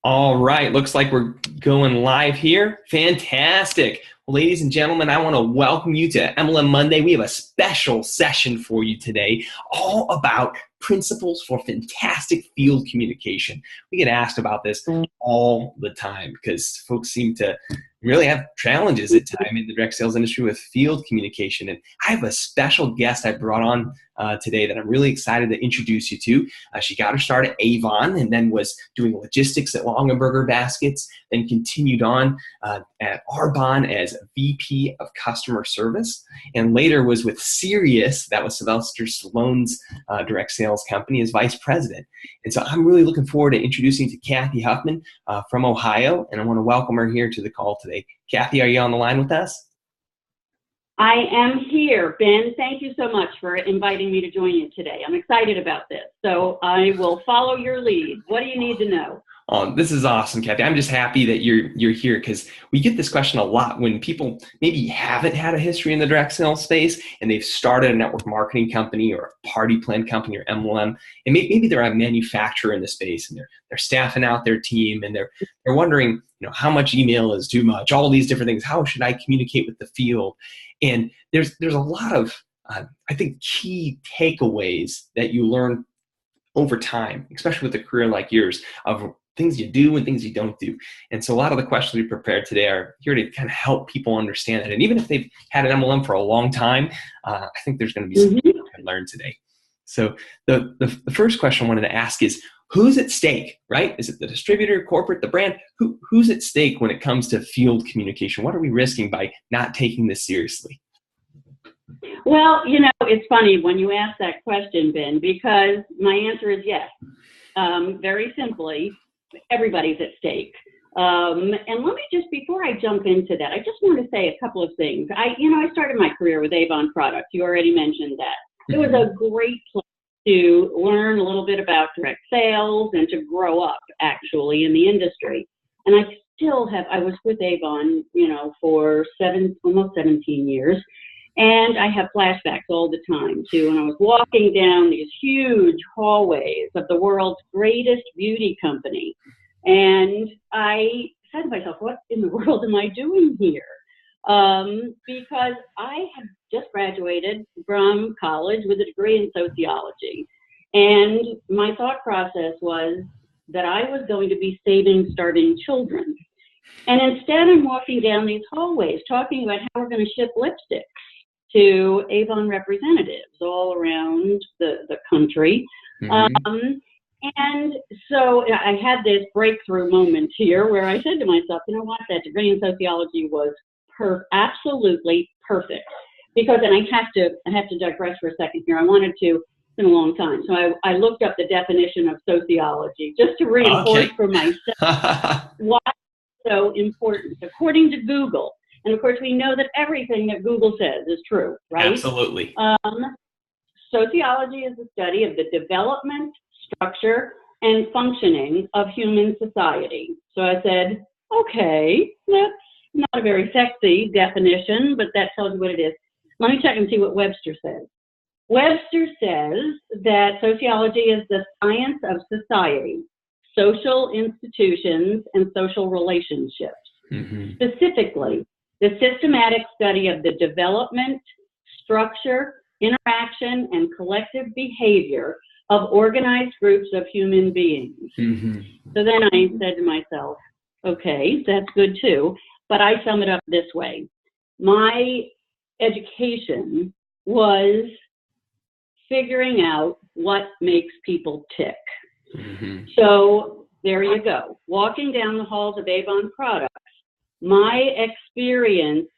All right, looks like we're going live here. Fantastic. Well, ladies and gentlemen, I want to welcome you to MLM Monday. We have a special session for you today, all about principles for fantastic field communication. We get asked about this all the time because folks seem to really have challenges at time in the direct sales industry with field communication. And I have a special guest I brought on today that I'm really excited to introduce you to. She got her start at Avon and then was doing logistics at Longaberger Baskets, then continued on at Arbonne as VP of Customer Service, and later was with Seriesse, that was Sylvester Stallone's direct sales company, as Vice President. And so I'm really looking forward to introducing you to Kathy Huffman from Ohio, and I want to welcome her here to the call today. Kathy, are you on the line with us? I am here, Ben. Thank you so much for inviting me to join you today. I'm excited about this, so I will follow your lead. What do you need to know? This is awesome, Kathy. I'm just happy that you're here because we get this question a lot when people maybe haven't had a history in the direct sales space and they've started a network marketing company or a party plan company or MLM, and maybe they're a manufacturer in the space and they're staffing out their team and they're wondering, how much email is too much, all these different things. How should I communicate with the field? And there's a lot of I think key takeaways that you learn over time, especially with a career like yours, of things you do and things you don't do. And so a lot of the questions we prepared today are here to kind of help people understand that. And even if they've had an MLM for a long time, I think there's going to be something you can learn today. So the first question I wanted to ask is, who's at stake, right? Is it the distributor, corporate, the brand? Who's at stake when it comes to field communication? What are we risking by not taking this seriously? Well, it's funny when you ask that question, Ben, because my answer is yes. Very simply, everybody's at stake. And let me just, before I jump into that, I just want to say a couple of things. I started my career with Avon products. You already mentioned that. It was a great place to learn a little bit about direct sales and to grow up actually in the industry. And I was with Avon, for almost 17 years. And I have flashbacks all the time to when I was walking down these huge hallways of the world's greatest beauty company. And I said to myself, what in the world am I doing here? Because I had just graduated from college with a degree in sociology. And my thought process was that I was going to be saving starving children. And instead I'm walking down these hallways talking about how we're going to ship lipsticks to Avon representatives all around the country. And so I had this breakthrough moment here where I said to myself, that degree in sociology was absolutely perfect. Because, and I have to digress for a second here. I wanted to, it's been a long time. So I looked up the definition of sociology just to reinforce for myself why it's so important. According to Google, and of course, we know that everything that Google says is true, right? Absolutely. Sociology is the study of the development, structure, and functioning of human society. So I said, okay, that's not a very sexy definition, but that tells you what it is. Let me check and see what Webster says. Webster says that sociology is the science of society, social institutions, and social relationships. Specifically, the systematic study of the development, structure, interaction, and collective behavior of organized groups of human beings. So then I said to myself, okay, that's good too, but I sum it up this way. My education was figuring out what makes people tick. So there you go. Walking down the halls of Avon products, my experience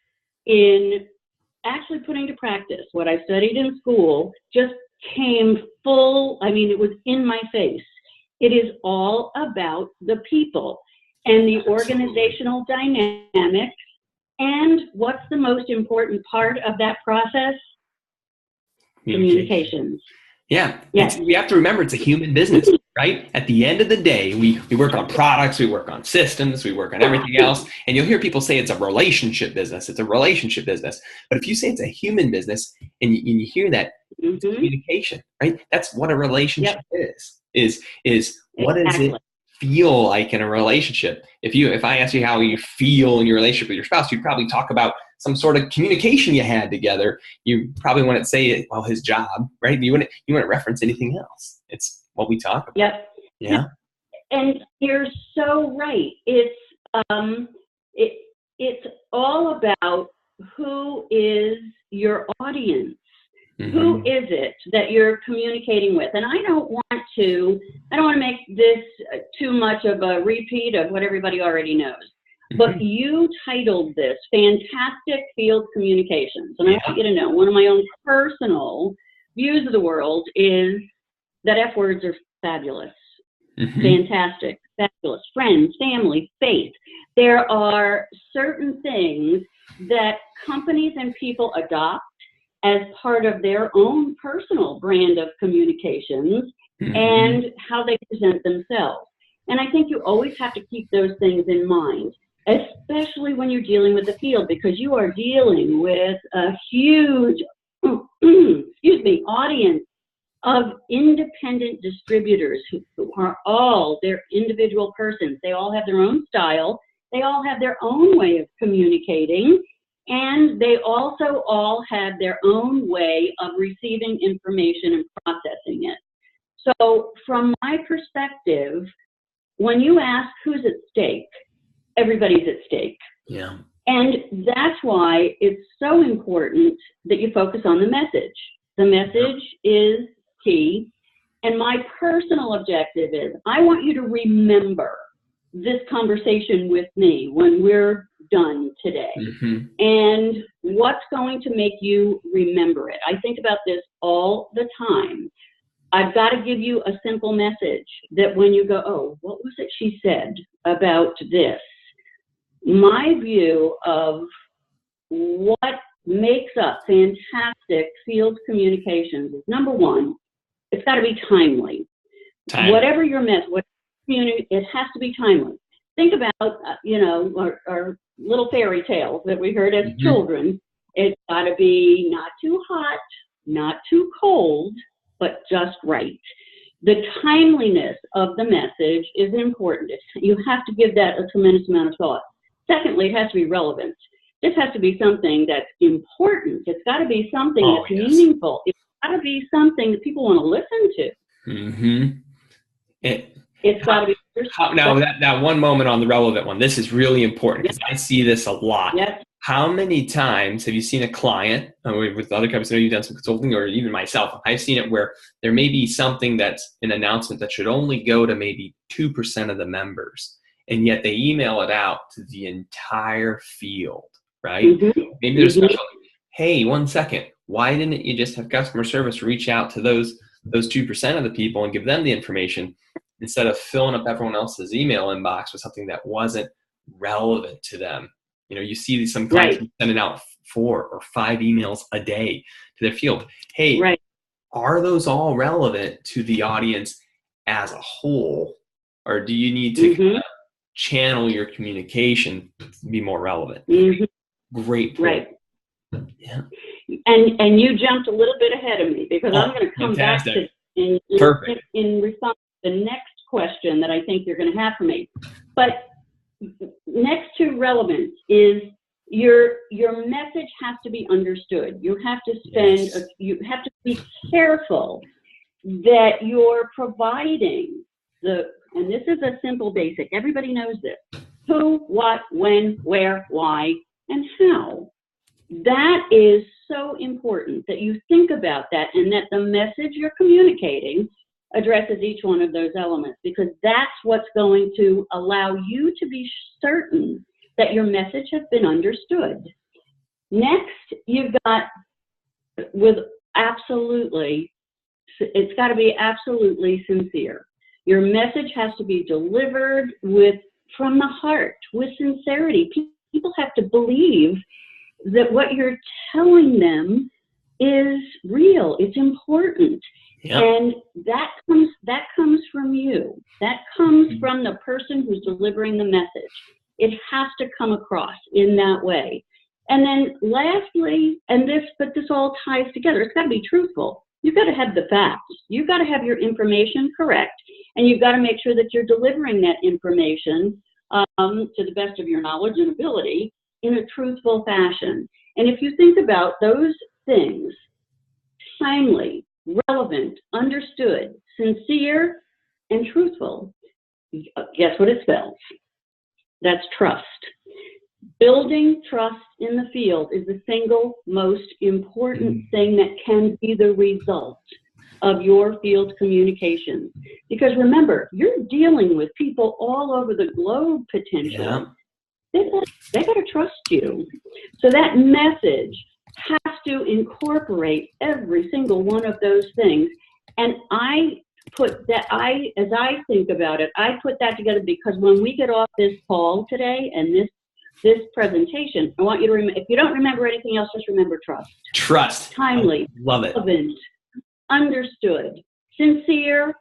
in actually putting to practice what I studied in school just came full, it was in my face. It is all about the people and the organizational dynamics. And what's the most important part of that process? Communications. Yeah. Yes. We have to remember it's a human business, right? At the end of the day, we work on products, we work on systems, we work on everything else. And you'll hear people say it's a relationship business. It's a relationship business. But if you say it's a human business and you hear that, it's communication, right? That's what a relationship is what is it feel like in a relationship. If I ask you how you feel in your relationship with your spouse, you'd probably talk about some sort of communication you had together. You probably wouldn't say, well, his job, right? You wouldn't reference anything else. It's what we talk about. Yep. Yeah. And you're so right. It's all about who is your audience. Mm-hmm. Who is it that you're communicating with? And I don't want to make this too much of a repeat of what everybody already knows. Mm-hmm. But you titled this Fantastic Field Communications. And I want you to know, one of my own personal views of the world is that F words are fabulous. Mm-hmm. Fantastic, fabulous, friends, family, faith. There are certain things that companies and people adopt as part of their own personal brand of communications. Mm-hmm. And how they present themselves. And I think you always have to keep those things in mind, especially when you're dealing with the field, because you are dealing with a huge, audience of independent distributors who are all their individual persons. They all have their own style. They all have their own way of communicating. And they also all have their own way of receiving information and processing it. So from my perspective, when you ask who's at stake, everybody's at stake. Yeah. And that's why it's so important that you focus on the message. The message is key. And my personal objective is I want you to remember this conversation with me when we're done today. Mm-hmm. And what's going to make you remember it? I think about this all the time. I've got to give you a simple message that when you go, oh, what was it she said about this? My view of what makes up fantastic field communications is, number one, it's got to be timely. Whatever your message, it has to be timely. Think about, our little fairy tales that we heard as children. It's got to be not too hot, not too cold, but just right. The timeliness of the message is important. You have to give that a tremendous amount of thought. Secondly, it has to be relevant. This has to be something that's important. It's got to be something that's meaningful. It's got to be something that people want to listen to. Mm-hmm. It's got to be. Now, that one moment on the relevant one, this is really important because I see this a lot. Yes. How many times have you seen a client, with other companies, I know you've done some consulting, or even myself, I've seen it where there may be something that's an announcement that should only go to maybe 2% of the members, and yet they email it out to the entire field, right? Mm-hmm. Maybe there's special, hey, 1 second, why didn't you just have customer service reach out to those 2% of the people and give them the information instead of filling up everyone else's email inbox with something that wasn't relevant to them? You see some clients sending out 4 or 5 emails a day to their field. Hey, are those all relevant to the audience as a whole? Or do you need to kind of channel your communication to be more relevant? Mm-hmm. Great point. Right. Yeah. And you jumped a little bit ahead of me because I'm going to come back to in response to the next question that I think you're going to have for me. But next to relevance is your message has to be understood. You have to you have to be careful that you're providing and this is a simple basic, everybody knows this, who, what, when, where, why, and how. That is so important that you think about that and that the message you're communicating addresses each one of those elements, because that's what's going to allow you to be certain that your message has been understood. Next, you've got it's got to be absolutely sincere. Your message has to be delivered from the heart, with sincerity. People have to believe that what you're telling them is real. It's important. Yep. And that comes from you. That comes from the person who's delivering the message. It has to come across in that way. And then lastly, but this all ties together, it's got to be truthful. you've got to have the facts. You've got to have your information correct, and you've got to make sure that you're delivering that information to the best of your knowledge and ability in a truthful fashion. And if you think about those things, timely, relevant, understood, sincere, and truthful, guess what it spells? That's trust. Building trust in the field is the single most important thing that can be the result of your field communications. Because remember, you're dealing with people all over the globe potentially. Yeah. They got to trust you. So that message has to incorporate every single one of those things. And as I think about it, I put that together because when we get off this call today and this presentation, I want you to remember, if you don't remember anything else, just remember trust. Trust. Timely. Love it. Relevant, understood, sincere,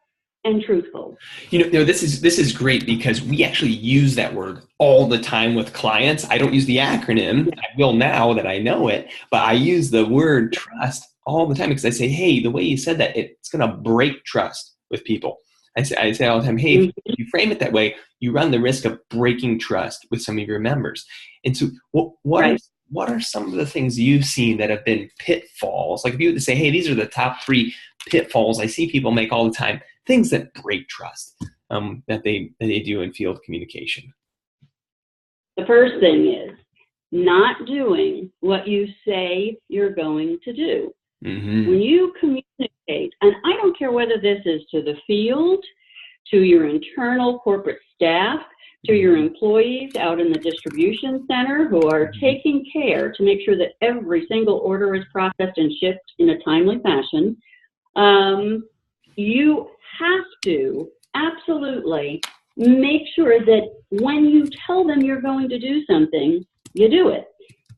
and truthful. You know, this is great because we actually use that word all the time with clients. I don't use the acronym. I will now that I know it, but I use the word trust all the time because I say, hey, the way you said that, it's going to break trust with people. I say all the time, hey, if you frame it that way, you run the risk of breaking trust with some of your members. And so what are some of the things you've seen that have been pitfalls? Like if you were to say, hey, these are the top 3 pitfalls I see people make all the time, things that break trust that they do in field communication. The first thing is not doing what you say you're going to do. Mm-hmm. When you communicate, and I don't care whether this is to the field, to your internal corporate staff, to your employees out in the distribution center who are taking care to make sure that every single order is processed and shipped in a timely fashion, you have to absolutely make sure that when you tell them you're going to do something, you do it.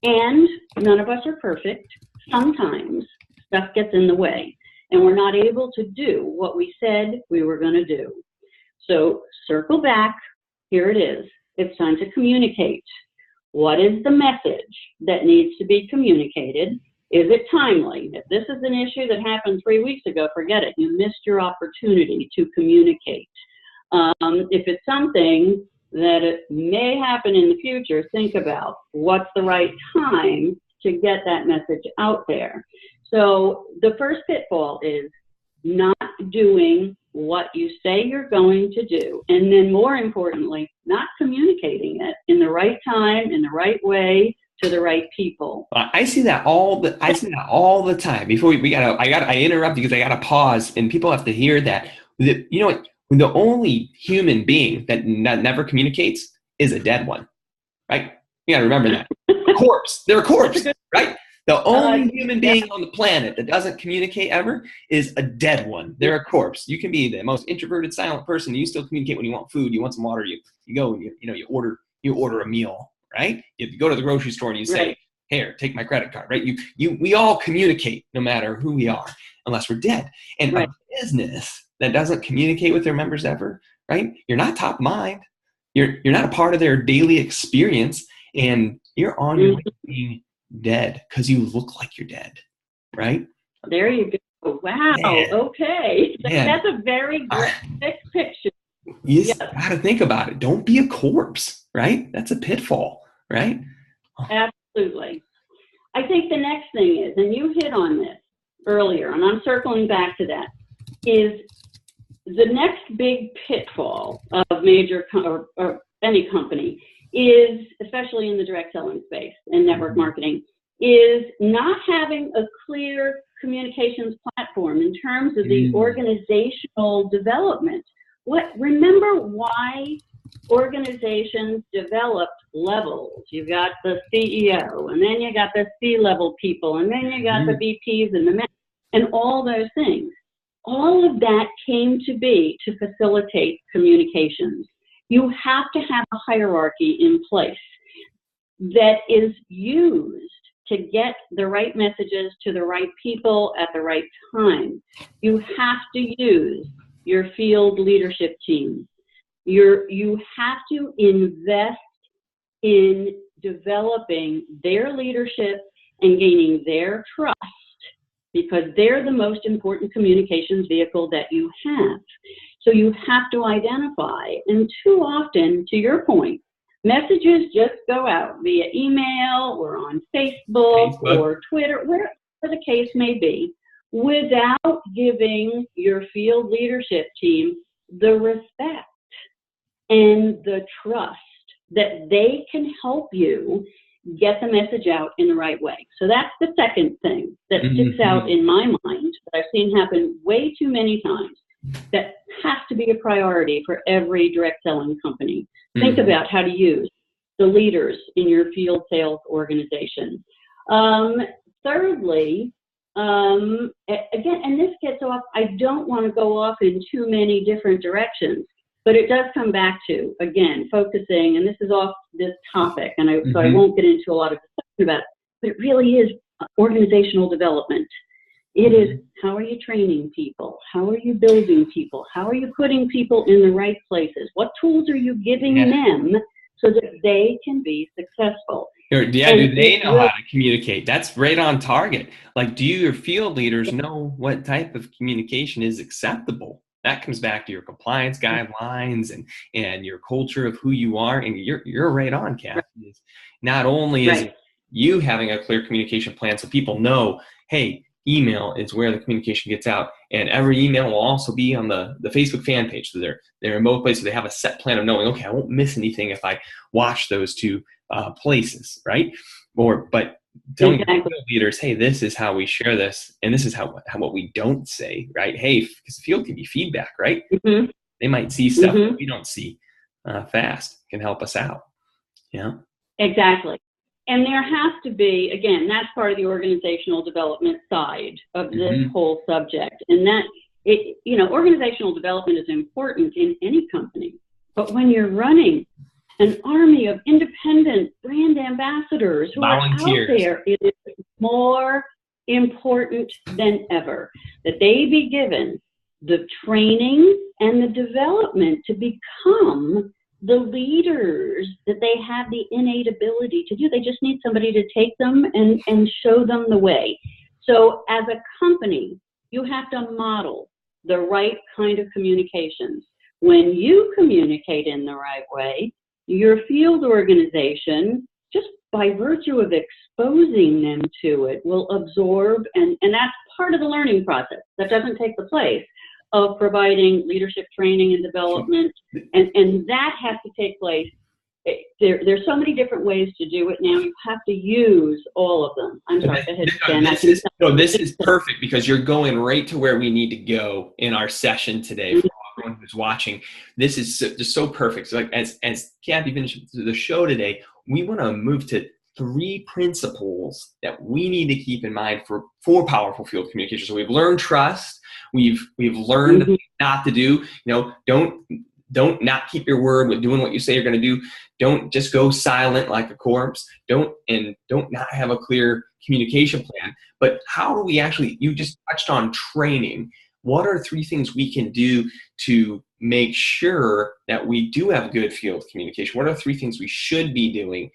And none of us are perfect. Sometimes stuff gets in the way and we're not able to do what we said we were going to do. So circle back. Here it is. It's time to communicate. What is the message that needs to be communicated? Is it timely? If this is an issue that happened 3 weeks ago, forget it. You missed your opportunity to communicate. If it's something that it may happen in the future, think about what's the right time to get that message out there. So the first pitfall is not doing what you say you're going to do. And then more importantly, not communicating it in the right time, in the right way, to the right people. I see that all the time. Before I interrupt because I gotta pause, and people have to hear that. You know what? The only human being that never communicates is a dead one, right? You gotta remember that. A corpse. They're a corpse, right? The only human being on the planet that doesn't communicate ever is a dead one. They're a corpse. You can be the most introverted, silent person. You still communicate when you want food. You want some water. You go and you order a meal, right? You go to the grocery store and you say, "Here, take my credit card," right? We all communicate no matter who we are, unless we're dead. And a business that doesn't communicate with their members ever, right? You're not top mind. You're not a part of their daily experience, and you're on your way to being dead because you look like you're dead, right? There you go. Wow. Man. Okay. Man. That's a very great picture. You got to think about it. Don't be a corpse, right? That's a pitfall, right? Absolutely. I think the next thing is, and you hit on this earlier, and I'm circling back to that, is the next big pitfall of major or any company is, especially in the direct selling space and network marketing, is not having a clear communications platform in terms of the organizational development. Remember why organizations developed levels? You've got the CEO, and then you got the C-level people, and then you got the VPs and all those things. All of that came to be to facilitate communications. You have to have a hierarchy in place that is used to get the right messages to the right people at the right time. You have to use your field leadership team. You have to invest in developing their leadership and gaining their trust because they're the most important communications vehicle that you have. So you have to identify. And too often, to your point, messages just go out via email or on Facebook or Twitter, wherever the case may be, without giving your field leadership team the respect and the trust that they can help you get the message out in the right way. So that's the second thing that sticks out in my mind that I've seen happen way too many times. That has to be a priority for every direct selling company. Think about how to use the leaders in your field sales organization. Thirdly, again, and this gets off, I don't want to go off in too many different directions, but it does come back to, again, focusing, and this is off this topic, and so I won't get into a lot of discussion about it, but it really is organizational development. It is, how are you training people? How are you building people? How are you putting people in the right places? What tools are you giving them so that they can be successful? Yeah, do they know how to communicate? That's right on target. Like, do your field leaders know what type of communication is acceptable? That comes back to your compliance guidelines and your culture of who you are. And you're right on, Kathy. Not only is it you having a clear communication plan so people know, hey, email is where the communication gets out, and every email will also be on the Facebook fan page. So they're in both places. They have a set plan of knowing, okay, I won't miss anything if I watch those two places, right? But telling your leaders, hey, this is how we share this, and this is how what we don't say, right? Hey, because the field can be feedback, right? They might see stuff that we don't see fast. Can help us out. Yeah, exactly. And there has to be, again, that's part of the organizational development side of this whole subject. And that, organizational development is important in any company. But when you're running an army of independent brand ambassadors who are out there, it is more important than ever that they be given the training and the development to become the leaders that they have the innate ability to do. They just need somebody to take them and show them the way. So as a company, you have to model the right kind of communications. When you communicate in the right way, your field organization, just by virtue of exposing them to it, will absorb, and that's part of the learning process. That doesn't take the place of providing leadership training and development, and that has to take place. There's so many different ways to do it now. You have to use all of them. I'm sorry, go ahead, Ken. This is perfect because you're going right to where we need to go in our session today for everyone who's watching. This is just so perfect. So like as Kathy finished the show today, we want to move to 3 principles that we need to keep in mind for powerful field communication. So we've learned trust. We've learned not to do, don't not keep your word with doing what you say you're going to do. Don't just go silent like a corpse. Don't not have a clear communication plan. But how do we actually, you just touched on training. What are 3 things we can do to make sure that we do have good field communication? What are 3 things we should be doing,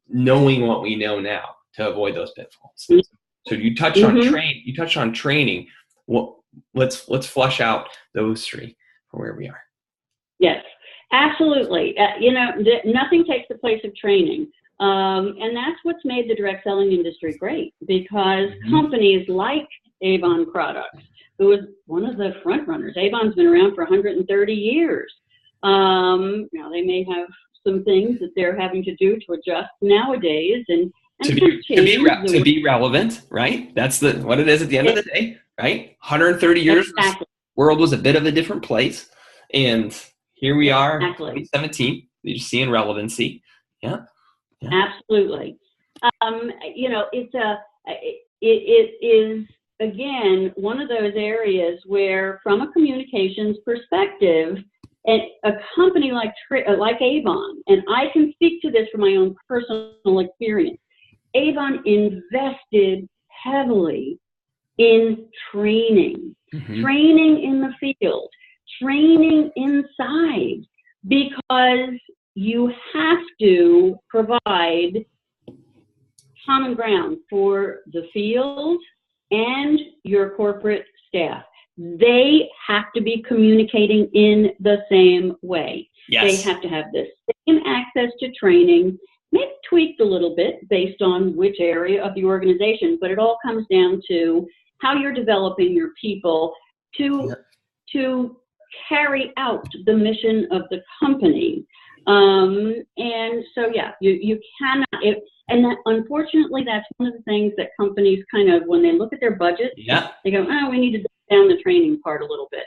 knowing what we know now to avoid those pitfalls? So you touched on training. Let's flush out those 3 for where we are. Yes, absolutely. Nothing takes the place of training. And that's what's made the direct selling industry great, because companies like Avon Products, who is one of the front runners, Avon's been around for 130 years. Now they may have some things that they're having to do to adjust nowadays and to be relevant, right? That's what it is at the end of the day, right? 130 years, the world was a bit of a different place, and here we are, 2017. You're seeing relevancy, yeah. Absolutely. It is again one of those areas where, from a communications perspective, and a company like Avon, and I can speak to this from my own personal experience, Avon invested heavily in training in the field, training inside, because you have to provide common ground for the field and your corporate staff. They have to be communicating in the same way. Yes. They have to have the same access to training, maybe tweaked a little bit based on which area of the organization, but it all comes down to how you're developing your people to carry out the mission of the company. And so, yeah, you cannot, and that, unfortunately, that's one of the things that companies kind of, when they look at their budget, they go, oh, we need to down the training part a little bit.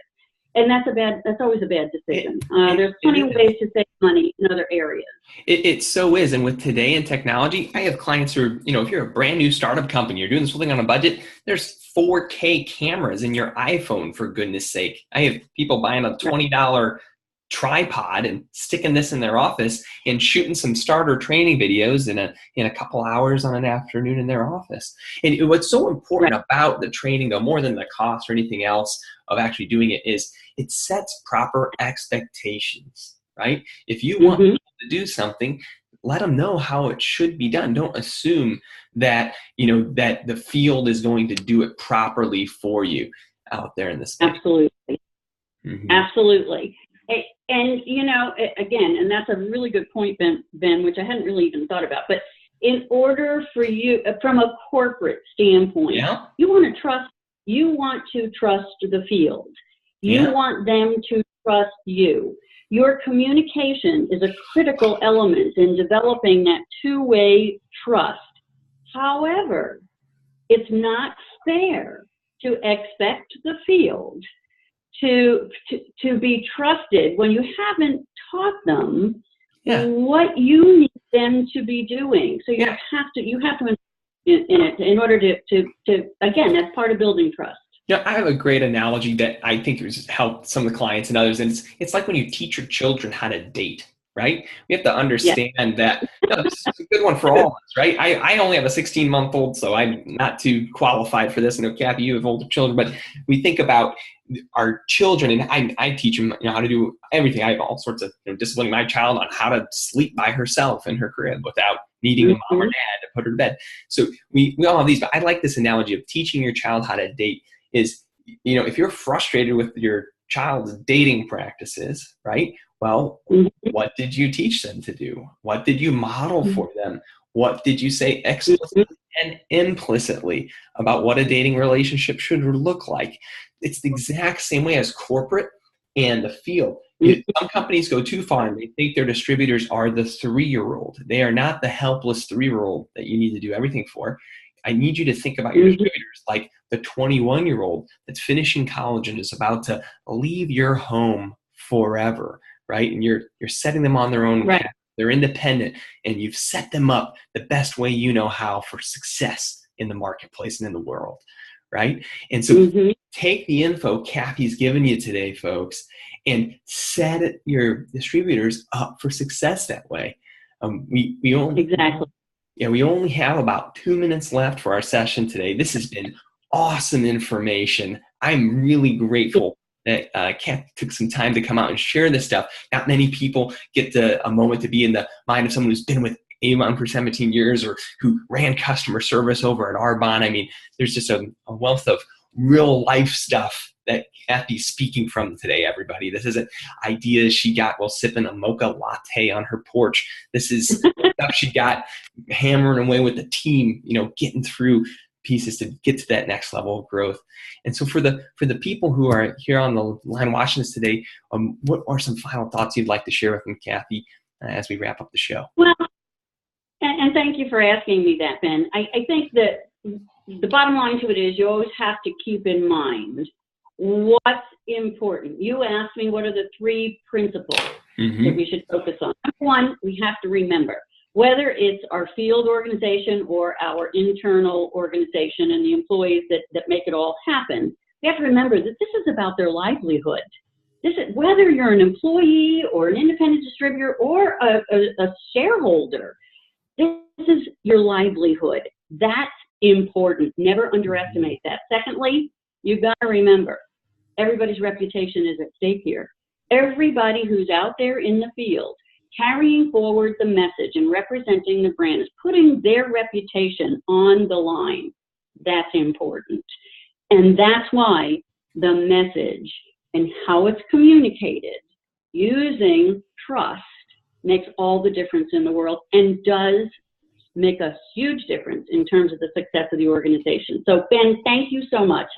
And that's always a bad decision. There's plenty of ways to save money in other areas. It so is. And with today in technology, I have clients who are, if you're a brand new startup company, you're doing this whole thing on a budget, there's 4K cameras in your iPhone, for goodness sake. I have people buying a $20 tripod and sticking this in their office and shooting some starter training videos in a couple hours on an afternoon in their office. And what's so important about the training, though, more than the cost or anything else of actually doing it, is it sets proper expectations, right? If you want people to do something, let them know how it should be done. Don't assume that, that the field is going to do it properly for you out there in the space. Absolutely. Absolutely. And, again, and that's a really good point, Ben, which I hadn't really even thought about. But in order for you, from a corporate standpoint, you want to trust the field. You want them to trust you. Your communication is a critical element in developing that two-way trust. However, it's not fair to expect the field to be trusted when you haven't taught them what you need them to be doing. So you have to invest in it in order to again, that's part of building trust. I have a great analogy that I think has helped some of the clients and others, and it's like when you teach your children how to date. Right? We have to understand that this is a good one for all of us, right? I only have a 16-month-old, so I'm not too qualified for this. I know, Kathy, you have older children, but we think about our children, and I teach them how to do everything. I have all sorts of disciplining my child on how to sleep by herself in her crib without needing a mom or dad to put her to bed. So we all have these, but I like this analogy of teaching your child how to date is, if you're frustrated with your child's dating practices, right? Well, what did you teach them to do? What did you model for them? What did you say explicitly and implicitly about what a dating relationship should look like? It's the exact same way as corporate and the field. Some companies go too far and they think their distributors are the 3-year-old. They are not the helpless 3-year-old that you need to do everything for. I need you to think about your distributors like the 21-year-old that's finishing college and is about to leave your home forever. Right? And you're setting them on their own path. They're independent, and you've set them up the best way you know how for success in the marketplace and in the world, right? And so take the info Kathy's given you today, folks, and set your distributors up for success that way. We only have about 2 minutes left for our session today. This has been awesome information. I'm really grateful that Kathy took some time to come out and share this stuff. Not many people get a moment to be in the mind of someone who's been with Avon for 17 years or who ran customer service over at Arbonne. I mean, there's just a wealth of real life stuff that Kathy's speaking from today, everybody. This isn't ideas she got while sipping a mocha latte on her porch. This is stuff she got hammering away with the team, getting through pieces to get to that next level of growth. And so for the people who are here on the line watching us today, what are some final thoughts you'd like to share with them, Kathy, as we wrap up the show? Well, and thank you for asking me that, Ben. I think that the bottom line to it is you always have to keep in mind what's important. You asked me what are the 3 principles that we should focus on. Number 1, we have to remember, whether it's our field organization or our internal organization and the employees that make it all happen, we have to remember that this is about their livelihood. This is, whether you're an employee or an independent distributor or a shareholder, this is your livelihood. That's important. Never underestimate that. Secondly, you've got to remember, everybody's reputation is at stake here. Everybody who's out there in the field carrying forward the message and representing the brand is putting their reputation on the line. That's important. And that's why the message and how it's communicated using trust makes all the difference in the world and does make a huge difference in terms of the success of the organization. So Ben, thank you so much.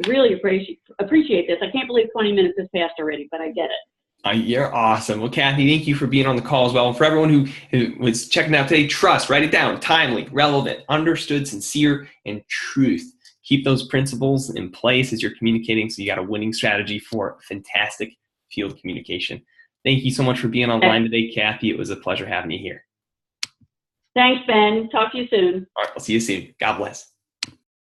Really appreciate this. I can't believe 20 minutes has passed already, but I get it. You're awesome. Well, Kathy, thank you for being on the call as well. And for everyone who was checking out today, trust, write it down, timely, relevant, understood, sincere, and truth. Keep those principles in place as you're communicating so you got a winning strategy for fantastic field communication. Thank you so much for being online today, Kathy. It was a pleasure having you here. Thanks, Ben. Talk to you soon. All right, I'll see you soon. God bless.